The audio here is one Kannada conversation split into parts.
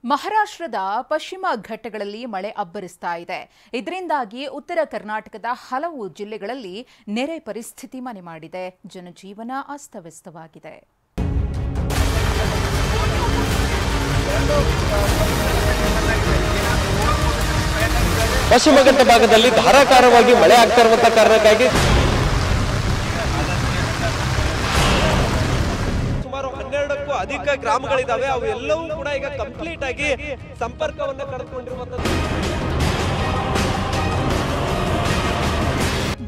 ಮಹಾರಾಷ್ಟ್ರದ ಪಶ್ಚಿಮ ಘಟ್ಟಗಳಲ್ಲಿ ಮಳೆ ಅಬ್ಬರಿಸ್ತಾ ಇದೆ. ಇದರಿಂದಾಗಿ ಉತ್ತರ ಕರ್ನಾಟಕದ ಹಲವು ಜಿಲ್ಲೆಗಳಲ್ಲಿ ನೆರೆ ಪರಿಸ್ಥಿತಿ ಮನೆ ಮಾಡಿದೆ. ಜನಜೀವನ ಅಸ್ತವ್ಯಸ್ತವಾಗಿದೆ. ಪಶ್ಚಿಮ ಘಟ್ಟ ಭಾಗದಲ್ಲಿ ಧಾರಾಕಾರವಾಗಿ ಮಳೆ ಆಗ್ತಾ ಇರುವಂತಹ ಕಾರಣಕ್ಕಾಗಿ ಸುಮಾರು 12ಕ್ಕೂ ಅಧಿಕ ಗ್ರಾಮಗಳಿದಾವೆ. ಅವು ಎಲ್ಲವೂ ಕೂಡ ಈಗ ಕಂಪ್ಲೀಟ್ ಆಗಿ ಸಂಪರ್ಕವನ್ನು ಕಳೆದುಕೊಂಡಿರುವಂತದ್ದು.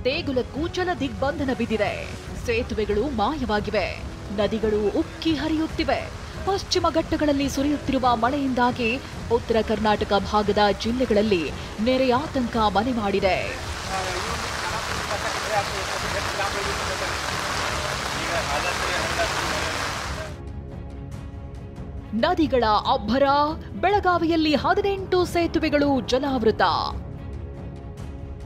ದೇಗುಲಕ್ಕೂ ಜಲ ದಿಗ್ಬಂಧನ ಬಿದ್ದಿದೆ. ಸೇತುವೆಗಳು ಮಾಯವಾಗಿವೆ. ನದಿಗಳು ಉಕ್ಕಿ ಹರಿಯುತ್ತಿವೆ. ಪಶ್ಚಿಮ ಘಟ್ಟಗಳಲ್ಲಿ ಸುರಿಯುತ್ತಿರುವ ಮಳೆಯಿಂದಾಗಿ ಉತ್ತರ ಕರ್ನಾಟಕ ಭಾಗದ ಜಿಲ್ಲೆಗಳಲ್ಲಿ ನೆರೆಯಾತಂಕ ಮನೆ ಮಾಡಿದೆ. ನದಿಗಳ ಅಬ್ಬರ. ಬೆಳಗಾವಿಯಲ್ಲಿ 18 ಸೇತುವೆಗಳು ಜಲಾವೃತ.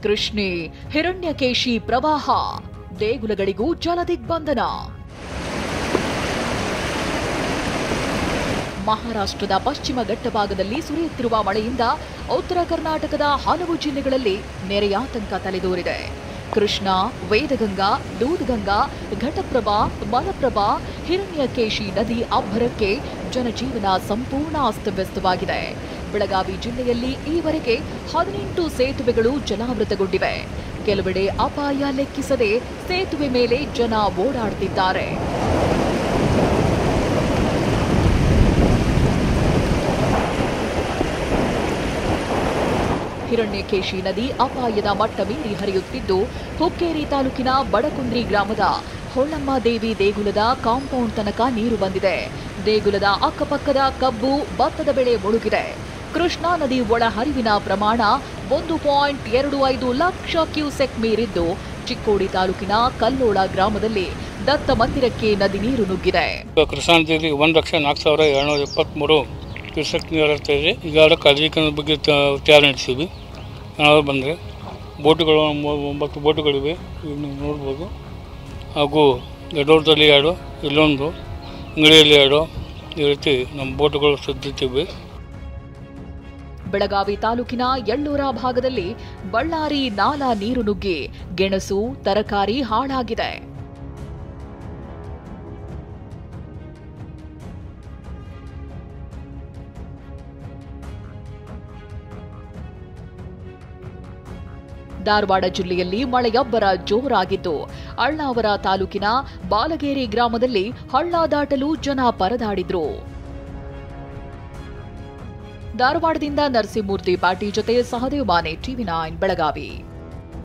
ಕೃಷ್ಣೆ, ಹಿರಣ್ಯಕೇಶಿ ಪ್ರವಾಹ. ದೇಗುಲಗಳಿಗೂ ಜಲ ದಿಗ್ಬಂಧನ. ಮಹಾರಾಷ್ಟ್ರದ ಪಶ್ಚಿಮ ಘಟ್ಟ ಭಾಗದಲ್ಲಿ ಸುರಿಯುತ್ತಿರುವ ಮಳೆಯಿಂದ ಉತ್ತರ ಕರ್ನಾಟಕದ ಹಲವು ಜಿಲ್ಲೆಗಳಲ್ಲಿ ನೆರೆಯಾತಂಕ ತಲೆದೋರಿದೆ. ಕೃಷ್ಣಾ, ವೇದಗಂಗಾ, ದೂದ್ಗಂಗಾ, ಘಟಪ್ರಭಾ, ಮಲಪ್ರಭಾ, ಹಿರಣ್ಯಕೇಶಿ ನದಿ ಅಬ್ಬರಕ್ಕೆ ಜನಜೀವನ ಸಂಪೂರ್ಣ ಅಸ್ತವ್ಯಸ್ತವಾಗಿದೆ. ಬೆಳಗಾವಿ ಜಿಲ್ಲೆಯಲ್ಲಿ ಈವರೆಗೆ 18 ಸೇತುವೆಗಳು ಜಲಾವೃತಗೊಂಡಿವೆ. ಕೆಲವೆಡೆ ಅಪಾಯ ಲೆಕ್ಕಿಸದೆ ಸೇತುವೆ ಮೇಲೆ ಜನ ಓಡಾಡುತ್ತಿದ್ದಾರೆ. ಹಿರಣ್ಯಕೇಶಿ ನದಿ ಅಪಾಯದ ಮಟ್ಟ ಮೀರಿ ಹರಿಯುತ್ತಿದ್ದು, ಹುಕ್ಕೇರಿ ತಾಲೂಕಿನ ಬಡಕುಂದ್ರಿ ಗ್ರಾಮದ ಹೊಳ್ಳಮ್ಮ ದೇವಿ ದೇಗುಲದ ಕಾಂಪೌಂಡ್ ತನಕ ನೀರು ಬಂದಿದೆ. ದೇಗುಲದ ಅಕ್ಕಪಕ್ಕದ ಕಬ್ಬು, ಭತ್ತದ ಬೆಳೆ ಮುಳುಗಿದೆ. ಕೃಷ್ಣಾ ನದಿ ಒಳ ಹರಿವಿನ ಪ್ರಮಾಣ 1.25 ಲಕ್ಷ ಕ್ಯೂಸೆಕ್ ಮೀರಿದ್ದು, ಚಿಕ್ಕೋಡಿ ತಾಲೂಕಿನ ಕಲ್ಲೋಳ ಗ್ರಾಮದಲ್ಲಿ ದತ್ತ ಮಂದಿರಕ್ಕೆ ನದಿ ನೀರು ನುಗ್ಗಿದೆ. ಕೃಷ್ಣಾ ನದಿಯಲ್ಲಿ 1,04,723 ಕ್ಯೂಸೆಕ್ ನೀರು ಹರಿತಾ ಇದೆ. ಈಗಾಗಲೇ ಕಾಳಜೀಕರಣದ ಬಗ್ಗೆ ತಯಾರಿ ನಡೆಸಿದ್ವಿ. ಏನಾದರೂ ಬಂದರೆ ಬೋಟುಗಳು 9 ಬೋಟುಗಳಿವೆ, ನೀವು ನೋಡ್ಬೋದು. ಹಾಗೂ ದೊಡ್ಡೋಟದಲ್ಲಿ 2, ಇಲ್ಲೊಂದು, ಅಂಗಡಿಯಲ್ಲಿ 2, ಈ ರೀತಿ ನಮ್ಮ ಬೋಟುಗಳು ಸದ್ದಿಟ್ಟಿವೆ. ಬೆಳಗಾವಿ ತಾಲೂಕಿನ ಯಳ್ಳೂರ ಭಾಗದಲ್ಲಿ ಬಳ್ಳಾರಿ ನಾಲಾ ನೀರು ನುಗ್ಗಿ ಗೆಣಸು, ತರಕಾರಿ ಹಾಳಾಗಿದೆ. ಧಾರವಾಡ ಜಿಲ್ಲೆಯಲ್ಲಿ ಮಳೆಯಬ್ಬರ ಜೋರಾಗಿದ್ದು, ಅಳ್ನಾವರ ತಾಲೂಕಿನ ಬಾಲಗೇರಿ ಗ್ರಾಮದಲ್ಲಿ ಹಳ್ಳ ದಾಟಲು ಜನ ಪರದಾಡಿದ್ರು. ಧಾರವಾಡದಿಂದ ನರಸಿಂಹಮೂರ್ತಿ ಪಾಟೀಲ್ ಜೊತೆ ಸಹದೇವ್ ಮಾನೆ, TV9 ಬೆಳಗಾವಿ.